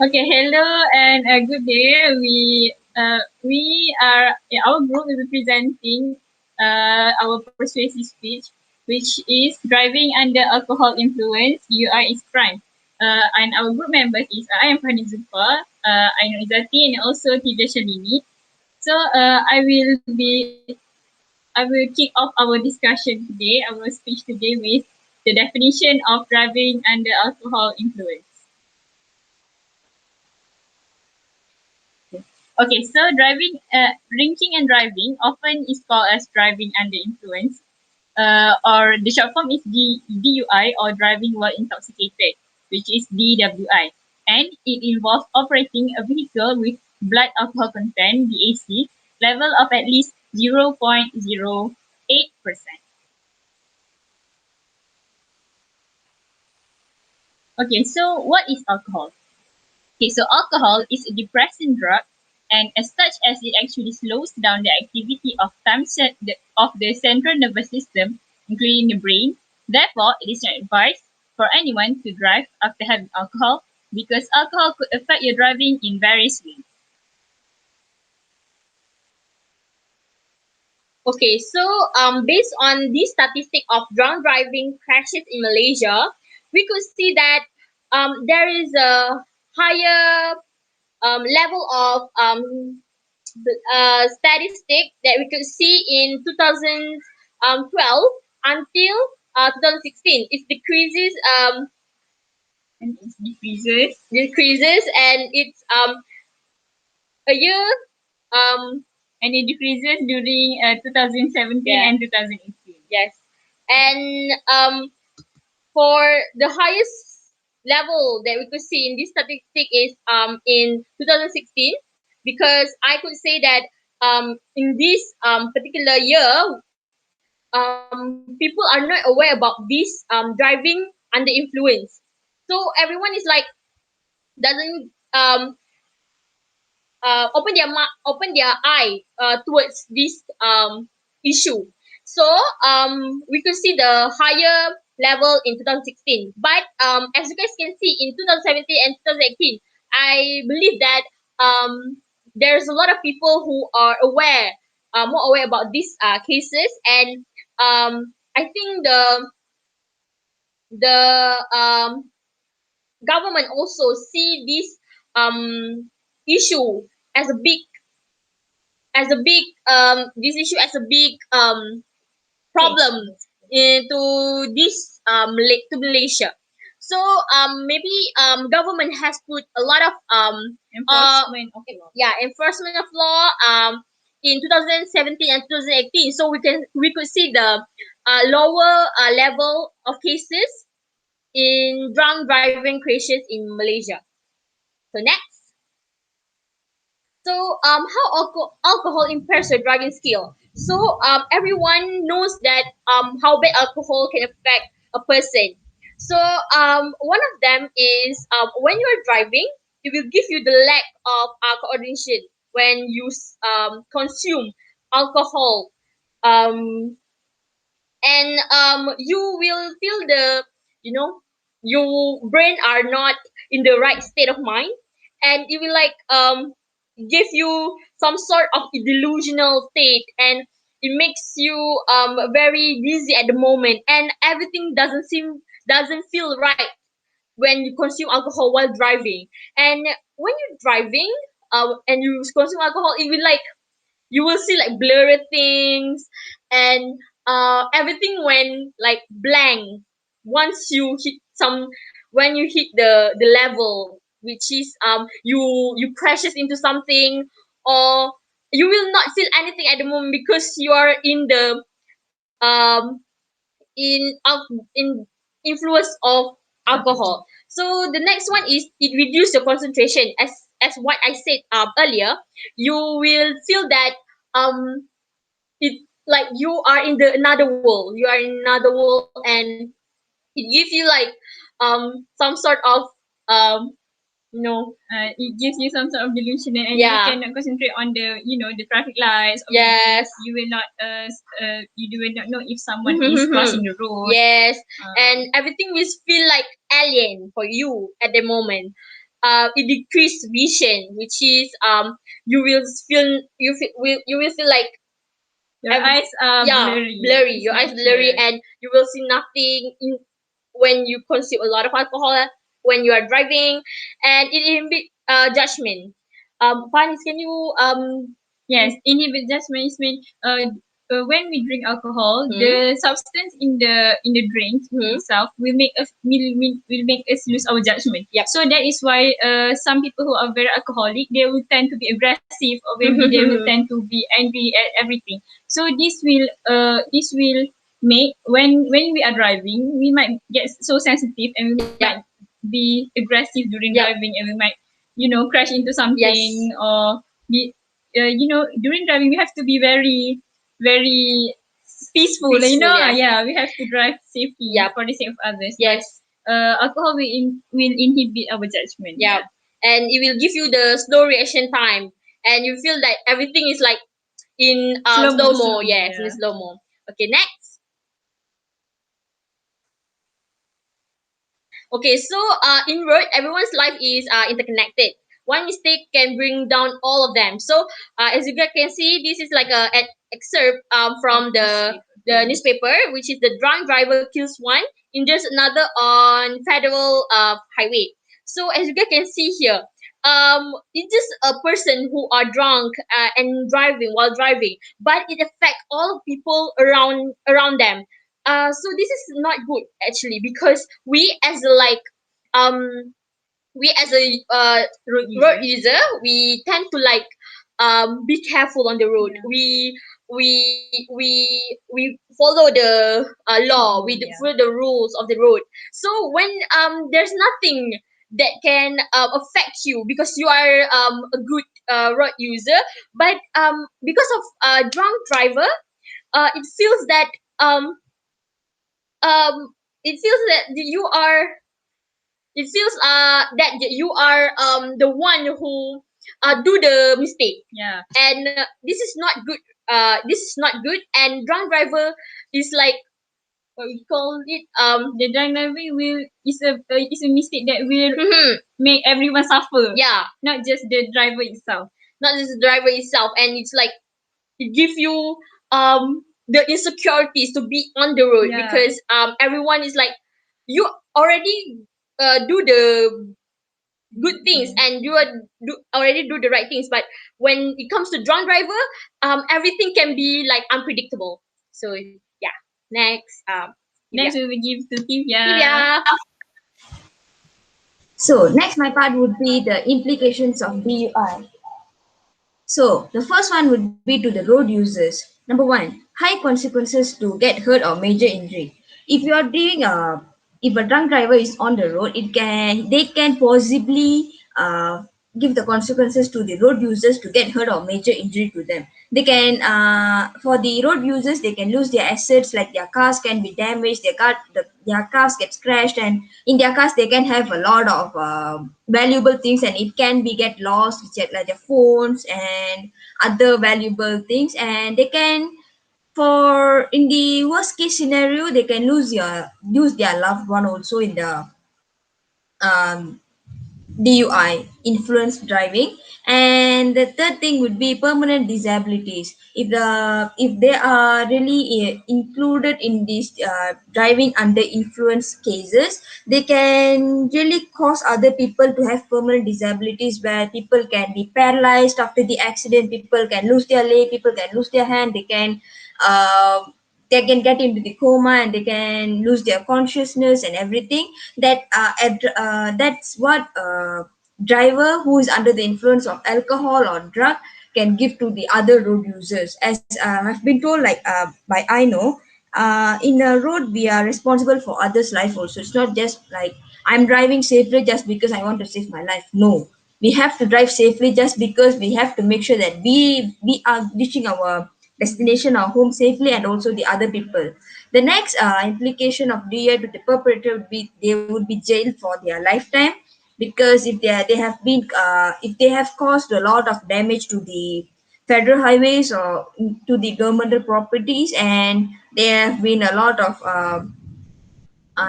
Okay, hello and good day. We are our group will be presenting our persuasive speech, which is driving under alcohol influence. UI is crime. And our group members is I am Fahani Zulfa, Ainul Izzati, and also Tija Shalini. So I will kick off our discussion today, our speech today with the definition of driving under alcohol influence. Okay, so drinking and driving often is called as driving under influence, or the short form is DUI or driving while intoxicated, which is DWI, and it involves operating a vehicle with blood alcohol content (BAC) level of at least 0.08%. Okay, so what is alcohol? Okay, so alcohol is a depressant drug, and as such as it actually slows down the activity of the central nervous system, including the brain. Therefore, it is not advised for anyone to drive after having alcohol because alcohol could affect your driving in various ways. Okay, so based on the statistic of drunk driving crashes in Malaysia, we could see that there is a higher level of statistic that we could see in 2012 until 2016. It decreases And it decreases. and it's a year um And it decreases during 2017 Yeah. and 2018. yes, and for the highest level that we could see in this statistic is in 2016, because I could say that in this particular year people are not aware about this driving under influence, so everyone is like doesn't open their eye towards this issue. So we could see the higher level in 2016. But as you guys can see in 2017 and 2018, I believe that there's a lot of people who are more aware about these cases, and I think the government also see this issue as a big this issue as a big problem into this to Malaysia. So maybe government has put a lot of enforcement of law in 2017 and 2018, so we could see the lower level of cases in drunk driving crashes in Malaysia. So next. So how alcohol impairs your driving skill? So everyone knows that how bad alcohol can affect a person. So one of them is when you are driving, it will give you the lack of coordination when you consume alcohol, um, and you will feel you know your brain are not in the right state of mind, and it will like give you some sort of delusional state, and it makes you very dizzy at the moment, and everything doesn't feel right when you consume alcohol while driving. And when you're driving and you consume alcohol, it will like you will see like blurry things, and everything when like blank once you hit some when you hit the level, which is you crashes into something, or you will not feel anything at the moment because you are in the in influence of alcohol. So the next one is it reduces your concentration. As what I said earlier, you will feel that it like you are in the another world. You are in another world, and it gives you like some sort of um It gives you some sort of delusion, and Yeah. you cannot concentrate on the traffic lights. Or Yes. you will not know if someone is crossing the road. Yes, and everything will feel like alien for you at the moment. it decrease vision, which is you will you will feel like Your eyes are yeah, blurry. blurry. It's Your not eyes blurry, clear. and you will see nothing when you consume a lot of alcohol when you are driving, and it inhibit judgment. Fanis, can you Yes, inhibit judgment means when we drink alcohol, hmm? the substance in the drink Hmm? itself will make us lose our judgment. Yep. So that is why some people who are very alcoholic, they will tend to be aggressive, or maybe they will tend to be angry at everything. So this will make when we are driving, we might get so sensitive, and we Yep. might be aggressive during Yep. driving, and we might crash into Yes. something, or be during driving we have to be very, very peaceful. Peaceful. Yes. Yeah, we have to drive safely Yep. for the sake of others. But Yes. alcohol will inhibit our judgment. Yeah. Yeah. And it will give you the slow reaction time, and you feel that everything is like in Slow slow mo, mo. slow mo. Yes, in Yeah. slow mo. Okay, next. Okay, so in road, everyone's life is interconnected. One mistake can bring down all of them. So as you guys can see, this is like an excerpt Of from the newspaper. newspaper, which is the drunk driver kills one, injures another on federal highway. So as you guys can see here, it's just a person who are drunk and driving while driving, but it affects all people around them. So this is not good actually, because um we as a Road road user. user, we tend to like be careful on the road. Yeah. We follow the law, we Yeah. follow the rules of the road. So when there's nothing that can affect you because you are a good road user, but because of drunk driver, it feels that um um it feels that you are it feels that you are the one who do the mistake, Yeah. and this is not good. This is not good, and drunk driver is like what we call it The driving will is a mistake that will mhm, make everyone suffer, yeah, not just the driver itself. not just the driver itself, and it's like it give you the insecurities to be on the road, Yeah. because everyone is like you already do the good things, and you already do the right things, but when it comes to drunk driver, everything can be like unpredictable. So yeah, next Divya. Next we will give to Tivia. Divya. So next my part would be the implications of DUI. So the first one would be to the road users. Number one, high consequences to get hurt or major injury. If you are doing if a drunk driver is on the road, they can possibly give the consequences to the road users to get hurt or major injury to them. They can for the road users, they can lose their assets, like their cars can be damaged, their cars gets crashed, and in their cars they can have a lot of valuable things, and it can be get lost, which are like their phones and other valuable things, and they can, for in the worst case scenario, they can lose their loved one also in the um, DUI, influence driving. And the third thing would be permanent disabilities. If they are really included in these driving under influence cases, they can really cause other people to have permanent disabilities, where people can be paralyzed after the accident, people can lose their leg, people can lose their hand, uh, they can get into the coma, and they can lose their consciousness and everything. That's what driver who is under the influence of alcohol or drug can give to the other road users. As I've been told, like by I know, in a road we are responsible for others life also. It's not just like I'm driving safely just because I want to save my life. No, we have to drive safely just because we have to make sure that we are reaching our destination or home safely, and also the other people. The next implication of DA to the perpetrator would be they would be jailed for their lifetime, because they have been if they have caused a lot of damage to the federal highways or to the governmental properties, and there have been a lot of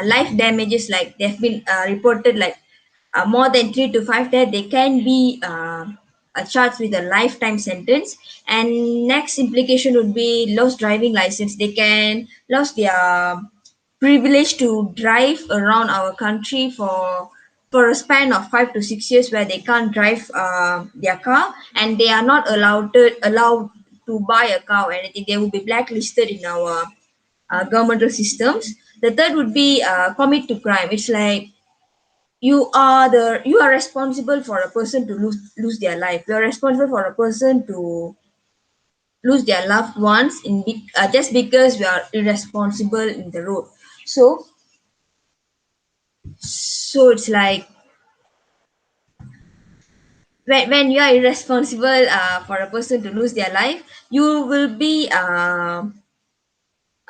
life damages, like they've been reported, like more than 3 to 5 days, they can be charged with a lifetime sentence. And next implication would be lost driving license. They can lose their privilege to drive around our country for a span of 5 to 6 years, where they can't drive their car, and they are not allowed to buy a car or anything. They will be blacklisted in our governmental systems. The third would be commit to crime. It's like you are responsible for a person to lose their life. You are responsible for a person to lose their loved ones just because we are irresponsible in the road. So it's like when you are irresponsible for a person to lose their life, you will be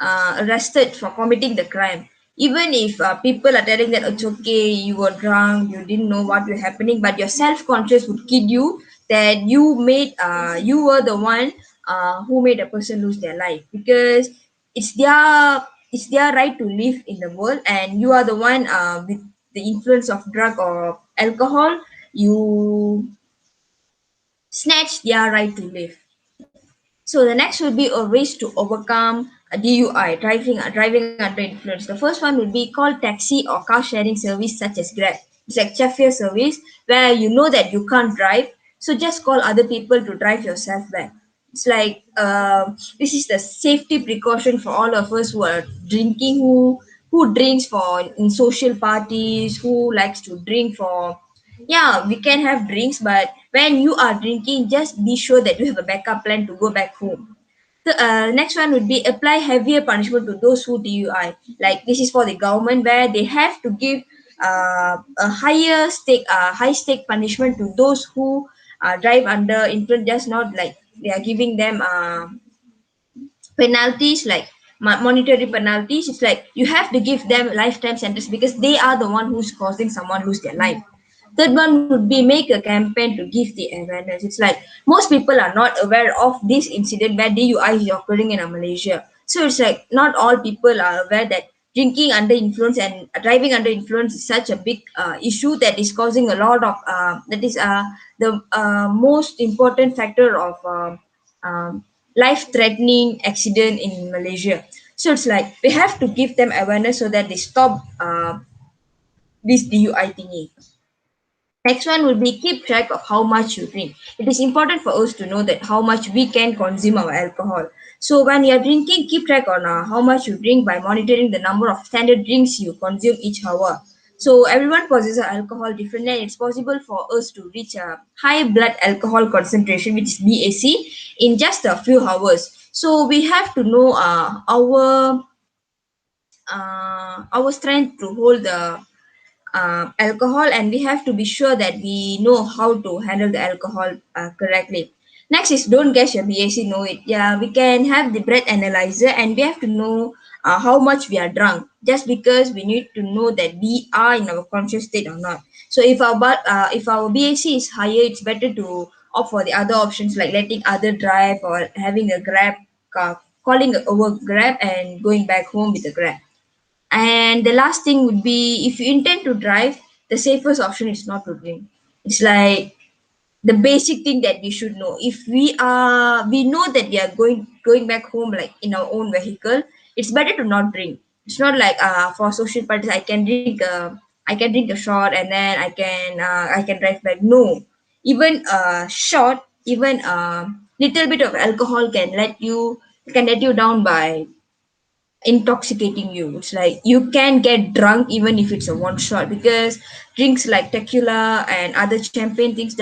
arrested for committing the crime. Even if people are telling that it's okay, you were drunk, you didn't know what was happening, but your self-conscious would kid you that you were the one who made a person lose their life, because it's their it's their right to live in the world, and you are the one with the influence of drug or alcohol. You snatch their right to live. So the next would be a race to overcome a DUI, driving under influence. The first one would be called taxi or car sharing service such as Grab. It's like chauffeur service where you know that you can't drive, so just call other people to drive yourself back. It's like this is the safety precaution for all of us who are drinking, who drinks for in social parties, who likes to drink for. Yeah, we can have drinks, but when you are drinking, just be sure that you have a backup plan to go back home. The next one would be apply heavier punishment to those who DUI. Like this is for the government, where they have to give a high stake punishment to those who drive under influence. Just not like they are giving them penalties like monetary penalties. It's like you have to give them lifetime sentence because they are the one who's causing someone lose their life. Third one would be make a campaign to give the awareness. It's like most people are not aware of this incident where DUI is occurring in Malaysia. So it's like not all people are aware that drinking under influence and driving under influence is such a big issue that is causing a lot of that is the most important factor of life threatening accident in Malaysia. So it's like we have to give them awareness so that they stop this DUI thingy. Next one will be keep track of how much you drink. It is important for us to know that how much we can consume our alcohol. So when you are drinking, keep track on how much you drink by monitoring the number of standard drinks you consume each hour. So everyone possesses alcohol differently, and it's possible for us to reach a high blood alcohol concentration, which is BAC, in just a few hours. So we have to know our strength to hold the alcohol, and we have to be sure that we know how to handle the alcohol correctly. Next is don't guess your BAC, know it. Yeah, we can have the breath analyzer, and we have to know how much we are drunk, just because we need to know that we are in our conscious state or not. So if our BAC is higher, it's better to opt for the other options like letting other drive or having a grab car, calling over grab and going back home with a grab. And the last thing would be if you intend to drive, the safest option is not to drink. It's like the basic thing that we should know. If we know that we are going back home like in our own vehicle, it's better to not drink. It's not like for social parties I can drink a shot and then I can drive back. No, even a shot, even a little bit of alcohol can let you down by intoxicating you. It's like you can get drunk even if it's a one shot, because drinks like tequila and other champagne things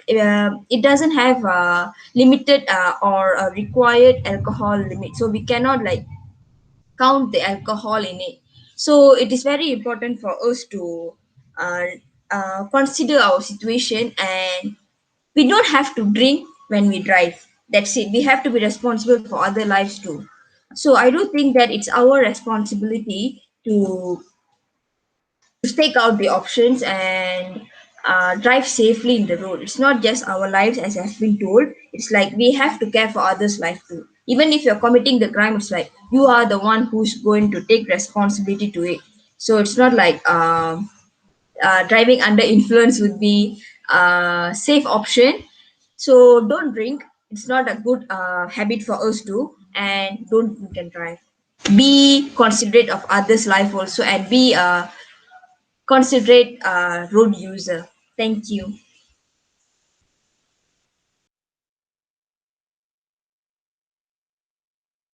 it doesn't have a limited or a required alcohol limit, so we cannot like count the alcohol in it. So it is very important for us to uh, consider our situation, and we don't have to drink when we drive. That's it. We have to be responsible for other lives too. So I do think that it's our responsibility to stake out the options and drive safely in the road. It's not just our lives, as has been told. It's like we have to care for others' life too. Even if you're committing the crime, it's like you are the one who's going to take responsibility to it. So it's not like driving under influence would be a safe option. So don't drink. It's not a good habit for us to, and don't drink and drive. Be considerate of others' life also, and be a considerate road user. Thank you.